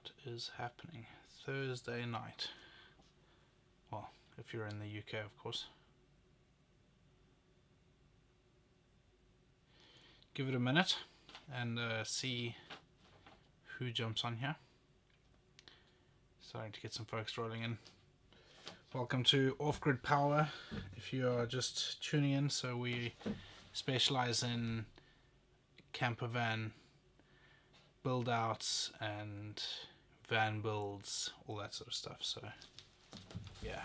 What is happening? Thursday night. Well, if you're in the UK, of course. Give it a minute and see who jumps on here. Starting to get some folks rolling in. Welcome to Offgrid Power. If you are just tuning in, so we specialize in camper van build outs and van builds, all that sort of stuff. So yeah,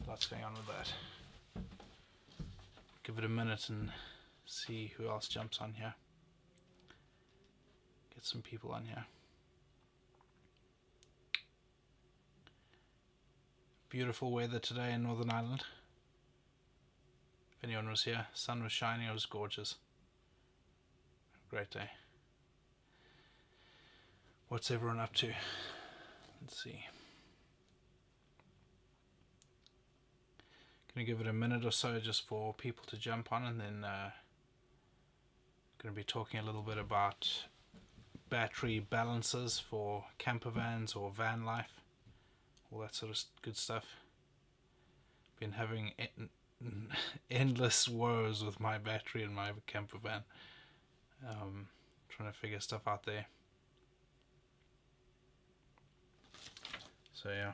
lots going on with that. Give it a minute and see who else jumps on here. Get some people on here. Beautiful weather today in Northern Ireland. If anyone was here, sun was shining, it was gorgeous. Great day. What's everyone up to? Let's see. Gonna give it a minute or so just for people to jump on, and then gonna be talking a little bit about battery balances for camper vans or van life, all that sort of good stuff. Been having endless woes with my battery in my camper van. Trying to figure stuff out there. So yeah,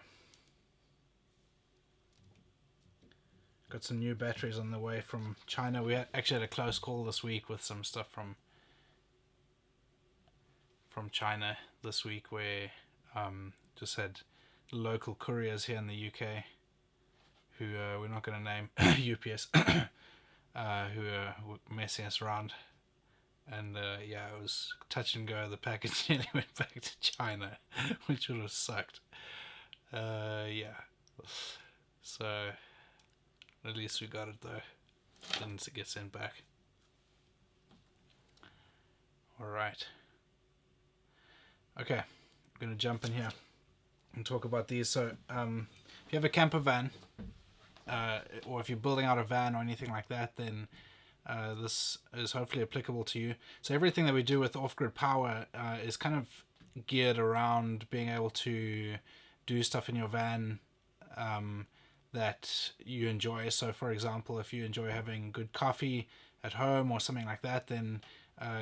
got some new batteries on the way from China. We actually had a close call this week with some stuff from China this week, where just had local couriers here in the UK who we're not going to name UPS who are messing us around. And yeah, it was touch and go. The package nearly went back to China, which would have sucked. Yeah. So at least we got it though. Didn't get sent back. Alright. Okay. I'm gonna jump in here and talk about these. So if you have a camper van, or if you're building out a van or anything like that, then this is hopefully applicable to you. So everything that we do with Offgrid Power is kind of geared around being able to do stuff in your van that you enjoy. So for example, if you enjoy having good coffee at home or something like that, then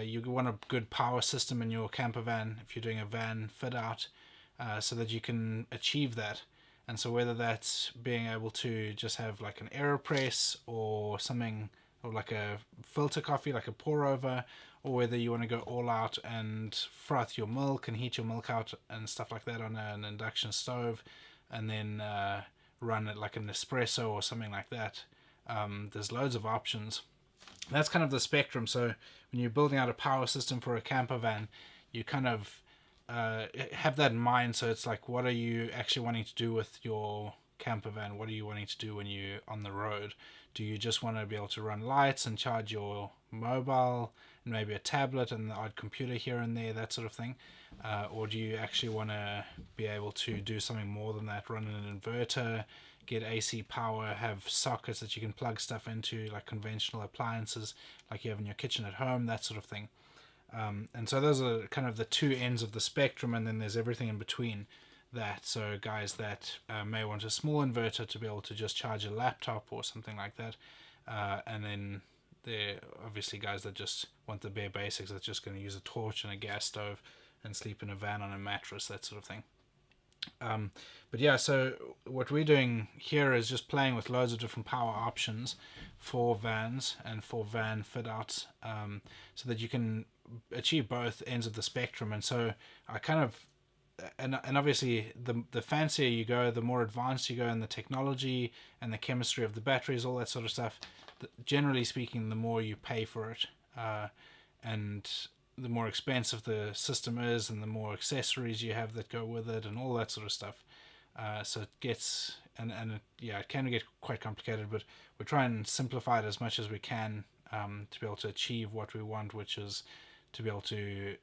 you want a good power system in your camper van if you're doing a van fit out, so that you can achieve that. And so whether that's being able to just have like an AeroPress or something, or like a filter coffee, like a pour over, or whether you want to go all out and froth your milk and heat your milk out and stuff like that on an induction stove, and then run it like an espresso or something like that. There's loads of options. That's kind of the spectrum. So when you're building out a power system for a camper van, you kind of have that in mind. So it's like, what are you actually wanting to do with your camper van? What are you wanting to do when you're on the road? Do you just want to be able to run lights and charge your mobile and maybe a tablet and the odd computer here and there, that sort of thing? Or do you actually want to be able to do something more than that, run an inverter, get AC power, have sockets that you can plug stuff into, like conventional appliances like you have in your kitchen at home, that sort of thing. And so those are kind of the two ends of the spectrum, and then there's everything in between that. So guys that may want a small inverter to be able to just charge a laptop or something like that, and then there are obviously guys that just want the bare basics, that's just going to use a torch and a gas stove and sleep in a van on a mattress, that sort of thing. But yeah, so what we're doing here is just playing with loads of different power options for vans and for van fit outs, so that you can achieve both ends of the spectrum. And so I kind of, and obviously the fancier you go, the more advanced you go in the technology and the chemistry of the batteries, all that sort of stuff, generally speaking, the more you pay for it, and the more expensive the system is, and the more accessories you have that go with it and all that sort of stuff. So it gets, it can get quite complicated, but we try and simplify it as much as we can, to be able to achieve what we want, which is to be able to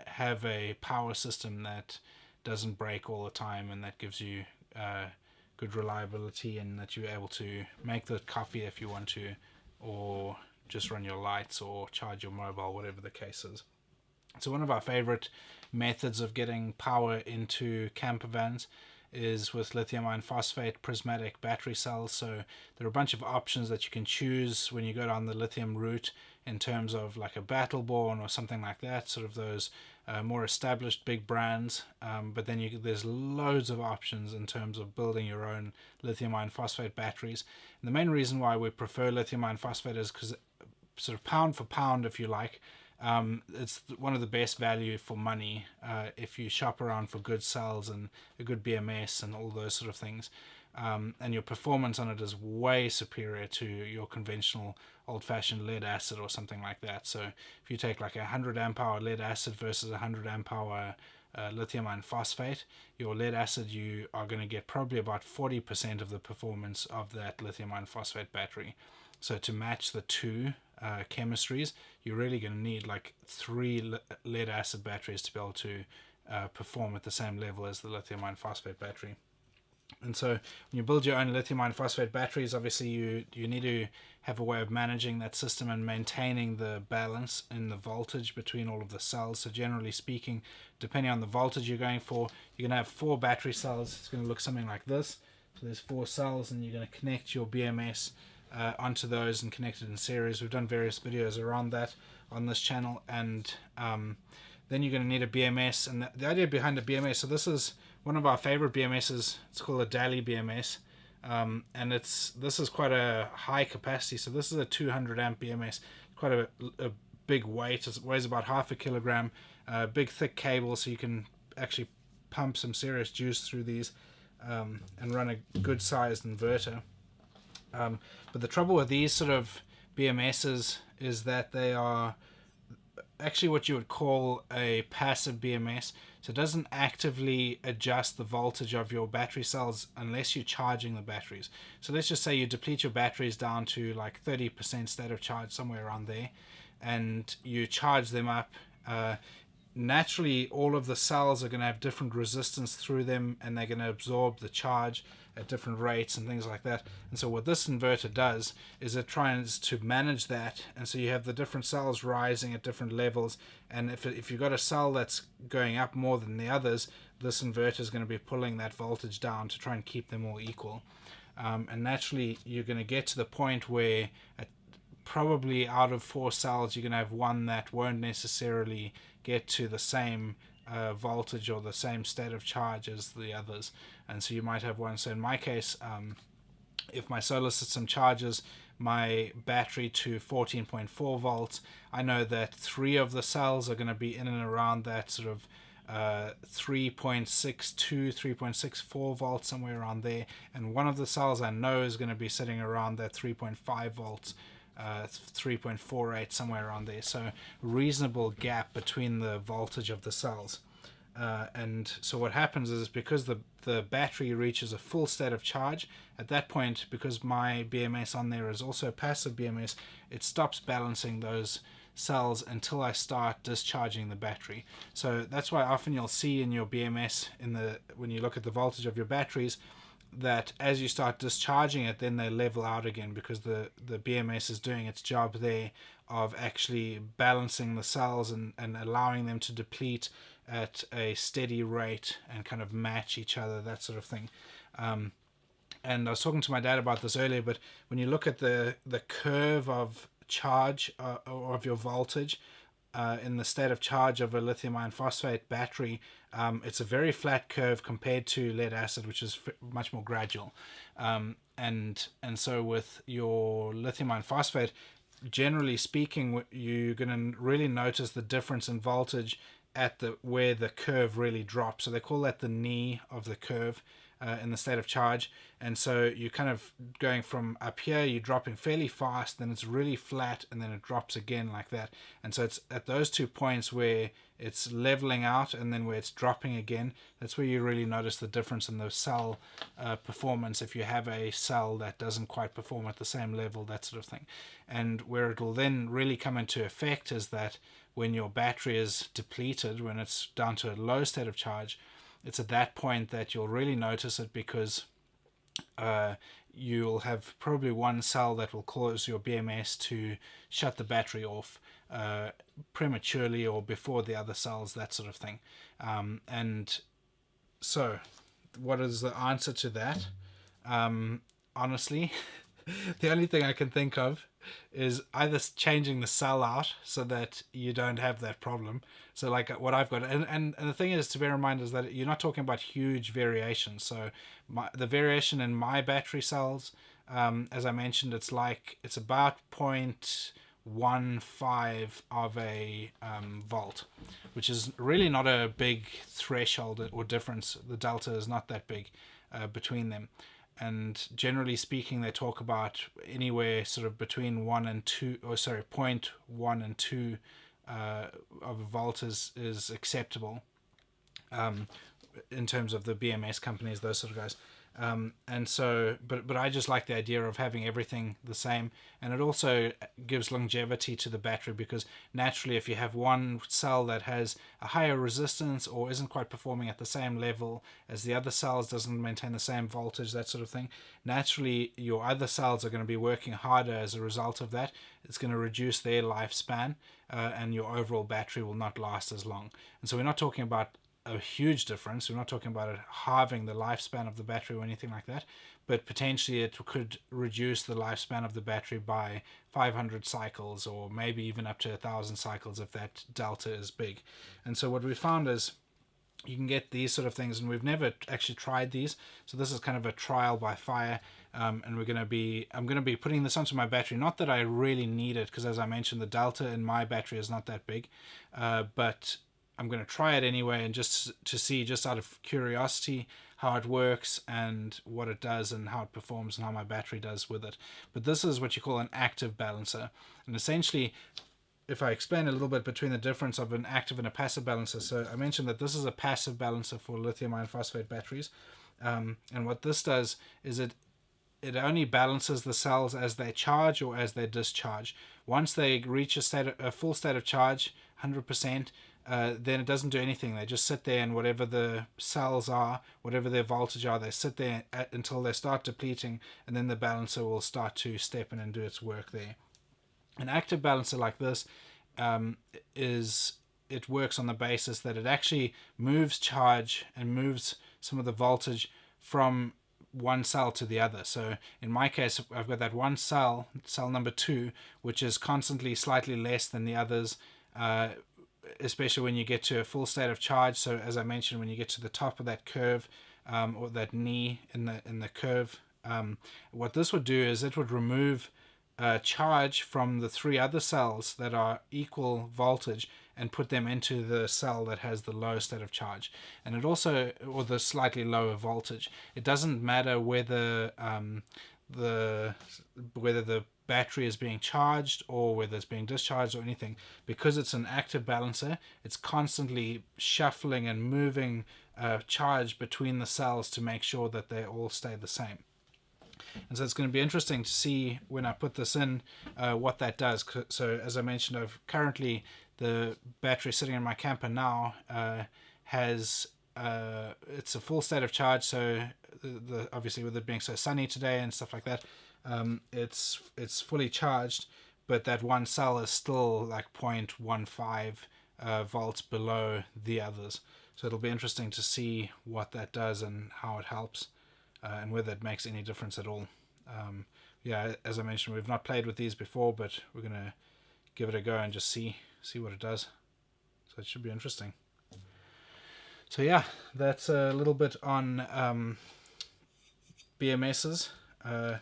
have a power system that doesn't break all the time, and that gives you good reliability, and that you're able to make the coffee if you want to, or just run your lights or charge your mobile, whatever the case is. So one of our favorite methods of getting power into camper vans is with lithium iron phosphate prismatic battery cells. So there are a bunch of options that you can choose when you go down the lithium route, in terms of like a Battleborn or something like that, sort of those more established big brands. But then there's loads of options in terms of building your own lithium iron phosphate batteries. And the main reason why we prefer lithium iron phosphate is because, sort of pound for pound, if you like, it's one of the best value for money if you shop around for good cells and a good BMS and all those sort of things. And your performance on it is way superior to your conventional old-fashioned lead acid or something like that. So if you take like a 100 amp hour lead acid versus a 100 amp hour lithium iron phosphate, your lead acid, you are going to get probably about 40% of the performance of that lithium iron phosphate battery. So to match the two chemistries, you're really going to need like 3 lead acid batteries to be able to perform at the same level as the lithium iron phosphate battery. And so when you build your own lithium iron phosphate batteries, obviously you need to have a way of managing that system and maintaining the balance in the voltage between all of the cells. So generally speaking, depending on the voltage you're going for, you're going to have 4 battery cells. It's going to look something like this. So there's 4 cells, and you're going to connect your BMS onto those and connect it in series. We've done various videos around that on this channel. And then you're going to need a BMS. And the idea behind the BMS, so this is one of our favorite BMSs. It's called a Daly BMS, and this is quite a high capacity. So this is a 200 amp BMS, quite a big weight. It weighs about half a kilogram. Big thick cable, so you can actually pump some serious juice through these and run a good sized inverter. But the trouble with these sort of BMSs is that they are actually what you would call a passive BMS. So it doesn't actively adjust the voltage of your battery cells unless you're charging the batteries. So let's just say you deplete your batteries down to like 30% state of charge, somewhere around there, and you charge them up. Naturally, all of the cells are going to have different resistance through them, and they're going to absorb the charge at different rates and things like that. And so what this inverter does is it tries to manage that, and so you have the different cells rising at different levels, and if you've got a cell that's going up more than the others, this inverter is going to be pulling that voltage down to try and keep them all equal. And naturally, you're going to get to the point where probably out of 4 cells, you're going to have one that won't necessarily get to the same voltage or the same state of charge as the others. And so you might have one. So in my case, if my solar system charges my battery to 14.4 volts, I know that 3 of the cells are going to be in and around that sort of 3.62, 3.64 volts, somewhere around there. And one of the cells I know is going to be sitting around that 3.5 volts. 3.48, somewhere around there. So reasonable gap between the voltage of the cells. And so what happens is, because the battery reaches a full state of charge, at that point, because my BMS on there is also a passive BMS, it stops balancing those cells until I start discharging the battery. So that's why often you'll see in your BMS, when you look at the voltage of your batteries, that as you start discharging it, then they level out again, because the BMS is doing its job there of actually balancing the cells and allowing them to deplete at a steady rate and kind of match each other, that sort of thing. And I was talking to my dad about this earlier, but when you look at the curve of charge or of your voltage in the state of charge of a lithium iron phosphate battery, it's a very flat curve compared to lead acid, which is much more gradual. And so with your lithium iron phosphate, generally speaking, you're going to really notice the difference in voltage at where the curve really drops. So they call that the knee of the curve in the state of charge. And so you're kind of going from up here, you're dropping fairly fast, then it's really flat, and then it drops again like that. And so it's at those 2 points where it's leveling out and then where it's dropping again, that's where you really notice the difference in the cell performance, if you have a cell that doesn't quite perform at the same level, that sort of thing. And where it will then really come into effect is that when your battery is depleted, when it's down to a low state of charge, it's at that point that you'll really notice it, because you'll have probably one cell that will cause your BMS to shut the battery off, prematurely or before the other cells, that sort of thing. And so what is the answer to that? Honestly, the only thing I can think of is either changing the cell out so that you don't have that problem. So like what I've got, and the thing is to bear in mind is that you're not talking about huge variations. So the variation in my battery cells, as I mentioned, it's about 0.15 of a volt, which is really not a big threshold or difference. The delta is not that big between them. And generally speaking, they talk about anywhere sort of between 1 and 2, or sorry, 0.1 and 2 of a volt is acceptable in terms of the BMS companies, those sort of guys. And so, but I just like the idea of having everything the same, and it also gives longevity to the battery, because naturally if you have one cell that has a higher resistance or isn't quite performing at the same level as the other cells, doesn't maintain the same voltage, that sort of thing, naturally your other cells are going to be working harder as a result of that. It's going to reduce their lifespan, and your overall battery will not last as long. And so we're not talking about a huge difference. We're not talking about it halving the lifespan of the battery or anything like that, but potentially it could reduce the lifespan of the battery by 500 cycles, or maybe even up to 1,000 cycles if that delta is big. And so what we found is you can get these sort of things, and we've never actually tried these, so this is kind of a trial by fire. And I'm going to be putting this onto my battery. Not that I really need it, because as I mentioned, the delta in my battery is not that big, but I'm going to try it anyway, and just to see, just out of curiosity, how it works and what it does and how it performs and how my battery does with it. But this is what you call an active balancer. And essentially, if I explain a little bit between the difference of an active and a passive balancer. So I mentioned that this is a passive balancer for lithium iron phosphate batteries. And what this does is it only balances the cells as they charge or as they discharge. Once they reach a full state of charge, 100%, then it doesn't do anything. They just sit there, and whatever the cells are, whatever their voltage are, they sit there until they start depleting, and then the balancer will start to step in and do its work there. An active balancer like this it works on the basis that it actually moves charge and moves some of the voltage from one cell to the other. So in my case, I've got that one cell number 2, which is constantly slightly less than the others, especially when you get to a full state of charge. So as I mentioned, when you get to the top of that curve, or that knee in the curve, what this would do is it would remove charge from the 3 other cells that are equal voltage and put them into the cell that has the low state of charge, and it also, or the slightly lower voltage. It doesn't matter whether the battery is being charged or whether it's being discharged or anything, because it's an active balancer. It's constantly shuffling and moving charge between the cells to make sure that they all stay the same. And so it's going to be interesting to see when I put this in what that does. So as I mentioned, I've currently, the battery sitting in my camper now has it's a full state of charge. So obviously with it being so sunny today and stuff like that, it's fully charged, but that one cell is still like 0.15 volts below the others. So it'll be interesting to see what that does and how it helps, and whether it makes any difference at all. Yeah, as I mentioned, we've not played with these before, but we're going to give it a go and just see what it does. So it should be interesting. So yeah, that's a little bit on BMSs. So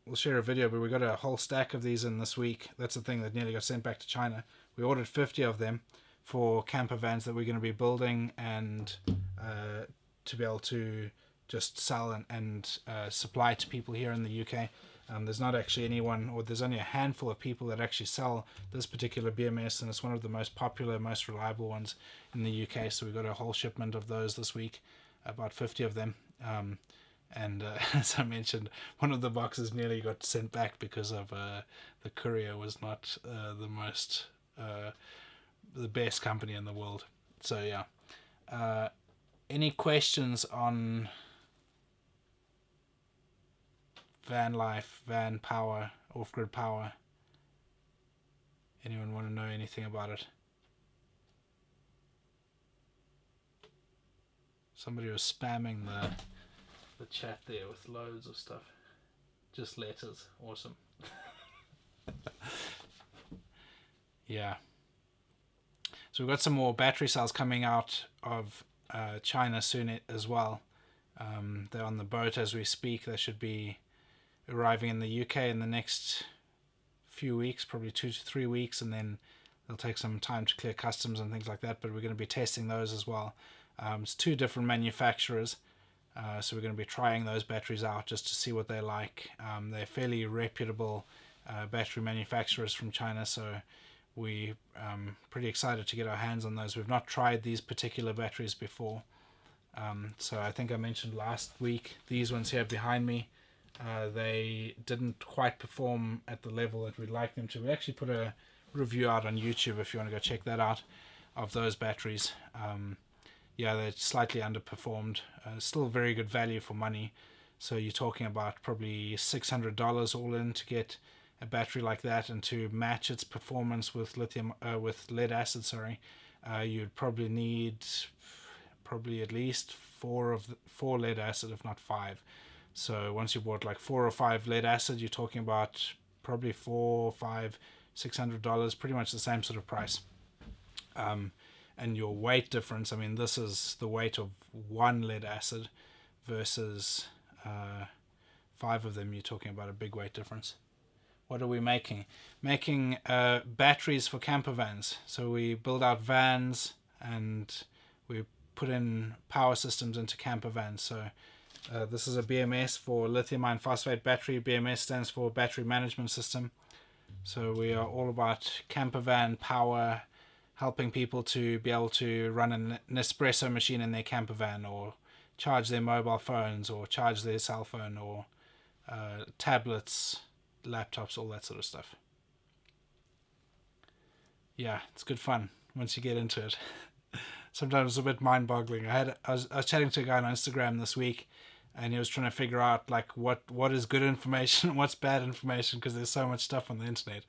we'll share a video, but we got a whole stack of these in this week. That's the thing that nearly got sent back to China. We ordered 50 of them for camper vans that we're going to be building, and to be able to just sell and supply to people here in the UK. There's not actually anyone, or there's only a handful of people that actually sell this particular BMS, and it's one of the most popular, most reliable ones in the UK. So we got a whole shipment of those this week, about 50 of them. And as I mentioned, one of the boxes nearly got sent back because of the courier was not the best company in the world. So yeah. Any questions on van life, van power, off-grid power? Anyone want to know anything about it? Somebody was spamming the chat there with loads of stuff. Just letters. Awesome. Yeah. So we've got some more battery cells coming out of China soon as well. They're on the boat as we speak. They should be arriving in the UK in the next few weeks, probably 2 to 3 weeks, and then they'll take some time to clear customs and things like that, but we're going to be testing those as well. It's 2 different manufacturers, so we're going to be trying those batteries out just to see what they're like. They're fairly reputable battery manufacturers from China, so we're pretty excited to get our hands on those. We've not tried these particular batteries before. So I think I mentioned last week, these ones here behind me, they didn't quite perform at the level that we'd like them to. We actually put a review out on YouTube if you want to go check that out, of those batteries. Yeah, they slightly underperformed. Still very good value for money. So you're talking about probably $600 all in to get a battery like that, and to match its performance with lead acid. You'd probably need at least 4 lead acid, if not 5. So once you bought like 4 or 5 lead acid, you're talking about probably $400, $500, $600, pretty much the same sort of price. And your weight difference, I mean, this is the weight of 1 lead acid versus 5 of them. You're talking about a big weight difference. What are we making? Making batteries for camper vans. So we build out vans and we put in power systems into camper vans. So this is a BMS for lithium iron phosphate battery. BMS stands for battery management system. So we are all about camper van power, helping people to be able to run an espresso machine in their camper van, or charge their mobile phones, or charge their cell phone, or tablets, laptops, all that sort of stuff. Yeah, it's good fun once you get into it. Sometimes it's a bit mind-boggling. I was chatting to a guy on Instagram this week, and he was trying to figure out like what is good information and what's bad information, because there's so much stuff on the internet.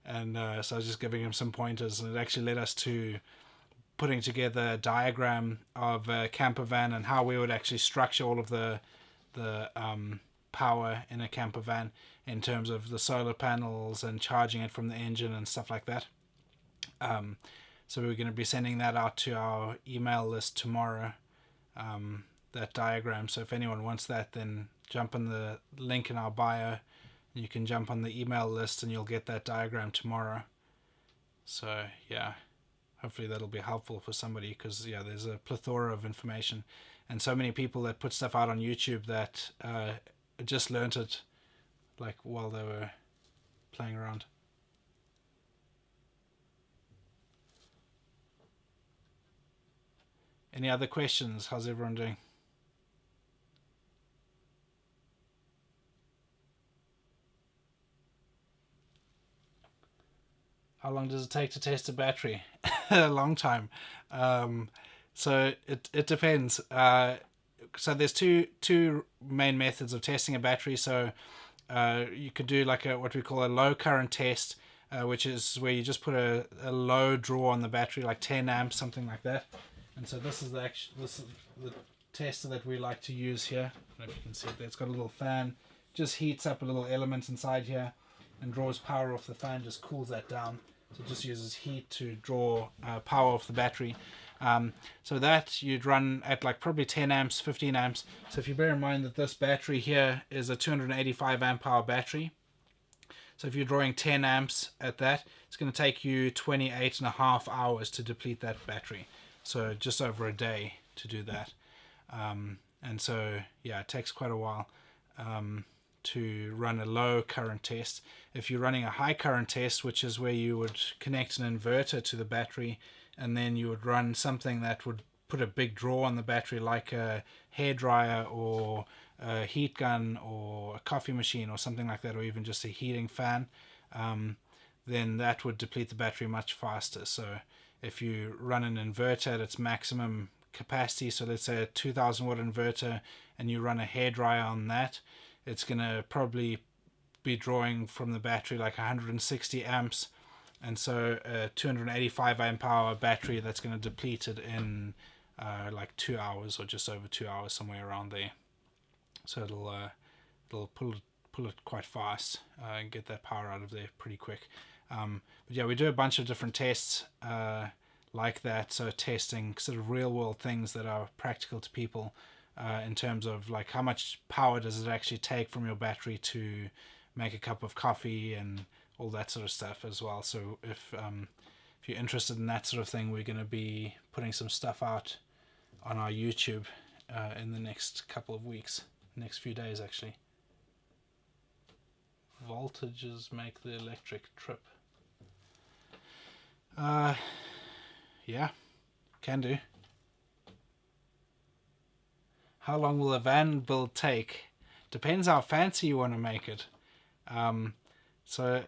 And so I was just giving him some pointers, and it actually led us to putting together a diagram of a camper van and how we would actually structure all of the power in a camper van in terms of the solar panels and charging it from the engine and stuff like that. So we're going to be sending that out to our email list tomorrow, that diagram. So if anyone wants that, then jump on the link in our bio. You can jump on the email list and you'll get that diagram tomorrow. So yeah, hopefully that'll be helpful for somebody, because yeah, there's a plethora of information and so many people that put stuff out on YouTube that just learnt it like while they were playing around. Any other questions? How's everyone doing? How long does it take to test a battery? A long time. So it depends. So there's two main methods of testing a battery. So you could do like what we call a low current test, which is where you just put a low draw on the battery, like 10 amps, something like that. And so this is the tester that we like to use here. I don't know if you can see it there. It's got a little fan, just heats up a little element inside here and draws power off the fan, just cools that down. So it just uses heat to draw power off the battery. So that you'd run at like probably 10 amps, 15 amps. So if you bear in mind that this battery here is a 285 amp hour battery. So if you're drawing 10 amps at that, it's going to take you 28.5 hours to deplete that battery. So just over a day to do that. And so, yeah, it takes quite a while to run a low current test. If you're running a high current test, which is where you would connect an inverter to the battery, and then you would run something that would put a big draw on the battery, like a hairdryer or a heat gun or a coffee machine or something like that, or even just a heating fan, then that would deplete the battery much faster. So if you run an inverter at its maximum capacity, so let's say a 2000 watt inverter, and you run a hairdryer on that, it's going to probably be drawing from the battery like 160 amps, and so a 285 amp hour battery that's going to deplete it in like 2 hours or just over 2 hours, somewhere around there. So it'll pull it quite fast and get that power out of there pretty quick. But yeah, we do a bunch of different tests like that, so testing sort of real world things that are practical to people in terms of like how much power does it actually take from your battery to make a cup of coffee and all that sort of stuff as well. So if you're interested in that sort of thing, we're going to be putting some stuff out on our YouTube in the next couple of weeks, next few days actually. Voltages make the electric trip. Yeah, can do. How long will a van build take? Depends how fancy you want to make it. So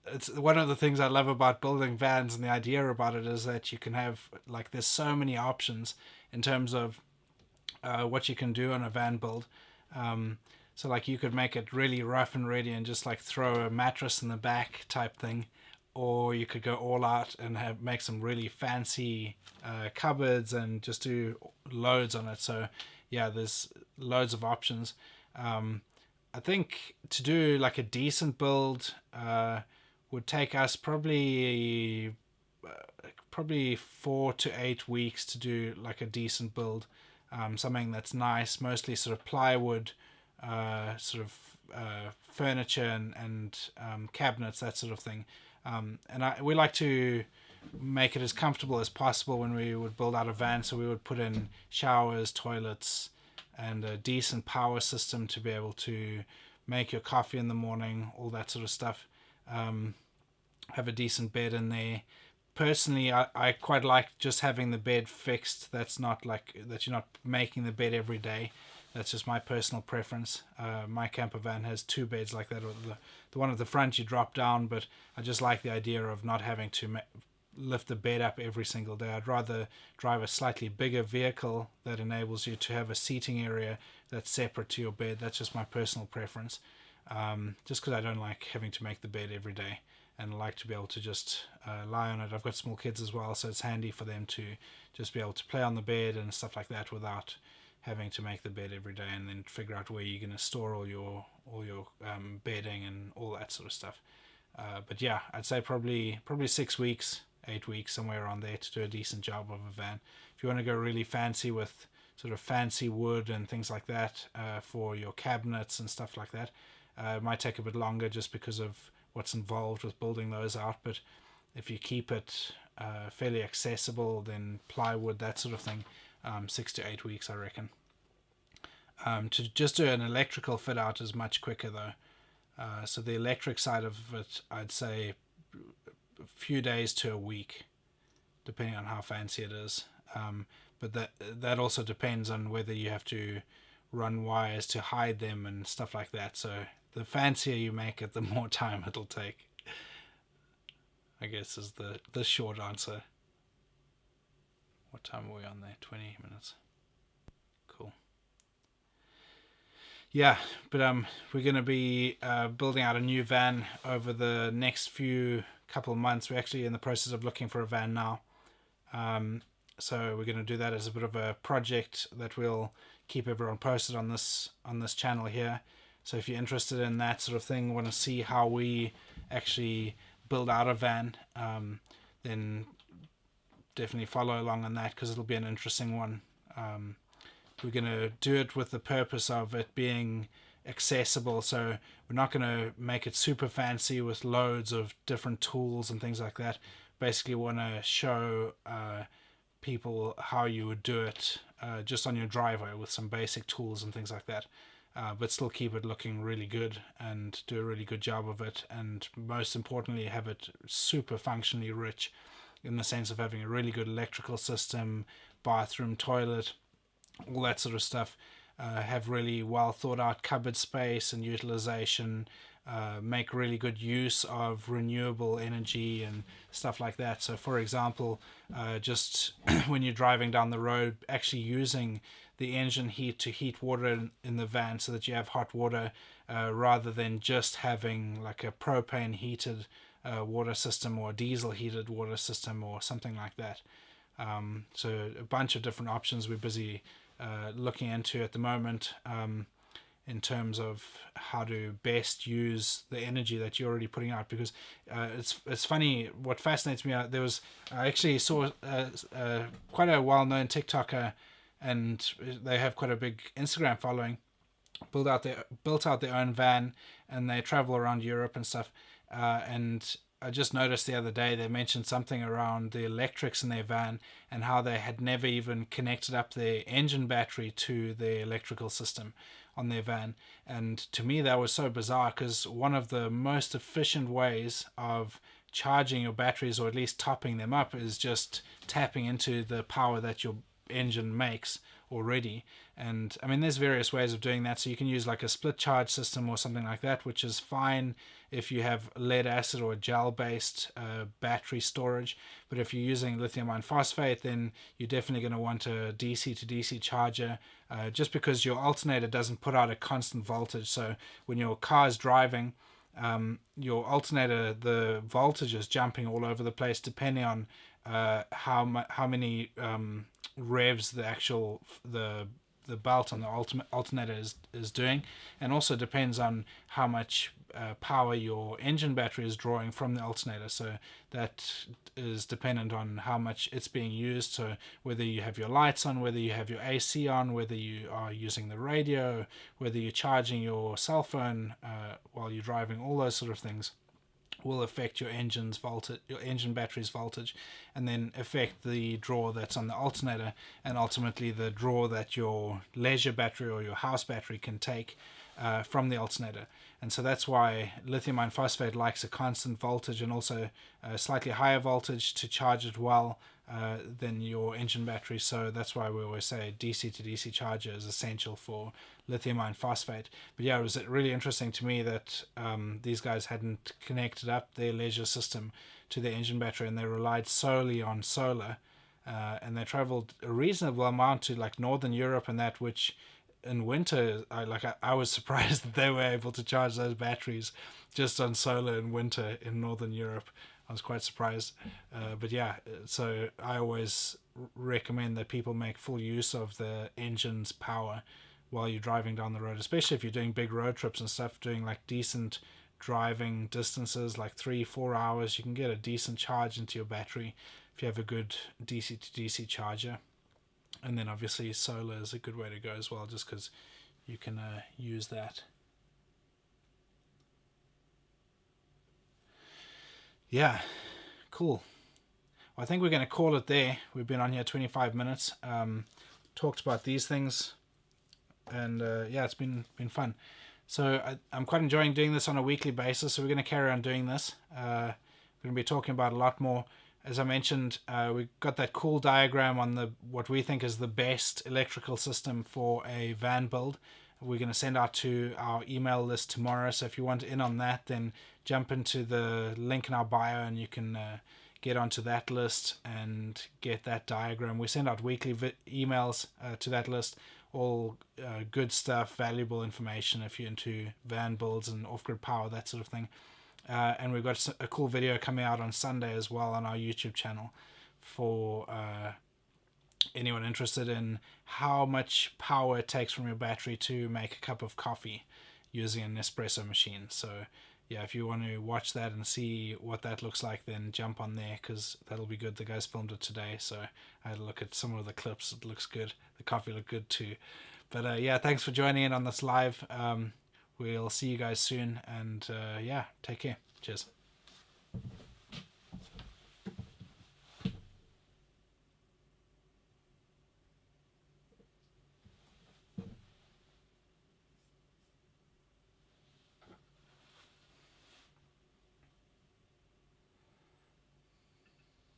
it's one of the things I love about building vans, and the idea about it is that you can have, like, there's so many options in terms of what you can do on a van build. So like you could make it really rough and ready and just like throw a mattress in the back type thing, or you could go all out and make some really fancy cupboards and just do loads on it. So yeah, there's loads of options. I think to do like a decent build would take us probably 4 to 8 weeks to do like a decent build. Something that's nice, mostly sort of plywood, furniture and cabinets, that sort of thing. We like to make it as comfortable as possible when we would build out a van, so we would put in showers, toilets, and a decent power system to be able to make your coffee in the morning, all that sort of stuff. Have a decent bed in there. Personally, I quite like just having the bed fixed. That's not like that, you're not making the bed every day. That's just my personal preference. My camper van has 2 beds like that. Or the one at the front you drop down, but I just like the idea of not having to lift the bed up every single day. I'd rather drive a slightly bigger vehicle that enables you to have a seating area that's separate to your bed. That's just my personal preference. Just because I don't like having to make the bed every day, and I like to be able to just lie on it. I've got small kids as well, so it's handy for them to just be able to play on the bed and stuff like that without having to make the bed every day and then figure out where you're going to store all your bedding and all that sort of stuff. But yeah, I'd say probably 6 weeks, 8 weeks, somewhere around there to do a decent job of a van. If you want to go really fancy with sort of fancy wood and things like that for your cabinets and stuff like that, it might take a bit longer just because of what's involved with building those out. But if you keep it fairly accessible, then plywood, that sort of thing, 6 to 8 weeks, I reckon. To just do an electrical fit out is much quicker though. So the electric side of it, I'd say a few days to a week, depending on how fancy it is. But that also depends on whether you have to run wires to hide them and stuff like that. So the fancier you make it, the more time it'll take, I guess, is the short answer. What time are we on there? 20 minutes. Cool. Yeah, but we're going to be building out a new van over the next couple of months. We're actually in the process of looking for a van now. So we're going to do that as a bit of a project that we'll keep everyone posted on this channel here. So if you're interested in that sort of thing, want to see how we actually build out a van, then definitely follow along on that, because it'll be an interesting one. We're going to do it with the purpose of it being accessible, so we're not going to make it super fancy with loads of different tools and things like that. Basically want to show people how you would do it just on your driveway with some basic tools and things like that, but still keep it looking really good and do a really good job of it, and most importantly have it super functionally rich in the sense of having a really good electrical system, bathroom, toilet, all that sort of stuff. Have really well thought out cupboard space and utilization, make really good use of renewable energy and stuff like that. So for example, just when you're driving down the road, actually using the engine heat to heat water in the van so that you have hot water, rather than just having like a propane heated water system or a diesel heated water system or something like that. So a bunch of different options we're busy looking into at the moment, in terms of how to best use the energy that you're already putting out. Because it's funny, what fascinates me, I actually saw quite a well-known TikToker, and they have quite a big Instagram following, built out their own van, and they travel around Europe and stuff. And I just noticed the other day they mentioned something around the electrics in their van and how they had never even connected up their engine battery to the electrical system on their van. And to me that was so bizarre, because one of the most efficient ways of charging your batteries, or at least topping them up, is just tapping into the power that your engine makes already. And I mean, there's various ways of doing that. So you can use like a split charge system or something like that, which is fine if you have lead acid or gel based battery storage. But if you're using lithium iron phosphate, then you're definitely going to want a DC to DC charger, just because your alternator doesn't put out a constant voltage. So when your car is driving, your alternator, the voltage is jumping all over the place depending on how many revs the belt on the alternator is doing, and also depends on how much power your engine battery is drawing from the alternator. So that is dependent on how much it's being used. So whether you have your lights on, whether you have your AC on, whether you are using the radio, whether you're charging your cell phone while you're driving, all those sort of things will affect your engine battery's voltage, and then affect the draw that's on the alternator, and ultimately the draw that your leisure battery or your house battery can take from the alternator. And so that's why lithium iron phosphate likes a constant voltage, and also a slightly higher voltage to charge it well than your engine battery. So that's why we always say DC to DC charger is essential for lithium iron phosphate. But yeah, it was really interesting to me that these guys hadn't connected up their leisure system to their engine battery, and they relied solely on solar. And they traveled a reasonable amount to like Northern Europe and that, which in winter, I was surprised that they were able to charge those batteries just on solar in winter in Northern Europe. I was quite surprised. But yeah, so I always recommend that people make full use of the engine's power while you're driving down the road, especially if you're doing big road trips and stuff, doing like decent driving distances, like 3-4 hours. You can get a decent charge into your battery if you have a good DC to DC charger. And then obviously solar is a good way to go as well, just because you can use that. Yeah, cool. Well, I think we're going to call it there. We've been on here 25 minutes, talked about these things, and yeah, it's been fun. So I'm quite enjoying doing this on a weekly basis, so we're going to carry on doing this. We're going to be talking about a lot more. As I mentioned, we got that cool diagram on what we think is the best electrical system for a van build. We're going to send out to our email list tomorrow. So if you want in on that, then jump into the link in our bio and you can get onto that list and get that diagram. We send out weekly emails to that list. All good stuff, valuable information if you're into van builds and off-grid power, that sort of thing. And we've got a cool video coming out on Sunday as well on our YouTube channel for anyone interested in how much power it takes from your battery to make a cup of coffee using an espresso machine. So yeah, if you want to watch that and see what that looks like, then jump on there, because that'll be good. The guys filmed it today, so I had a look at some of the clips. It looks good. The coffee looked good too. But yeah, thanks for joining in on this live. We'll see you guys soon, and yeah, take care. Cheers.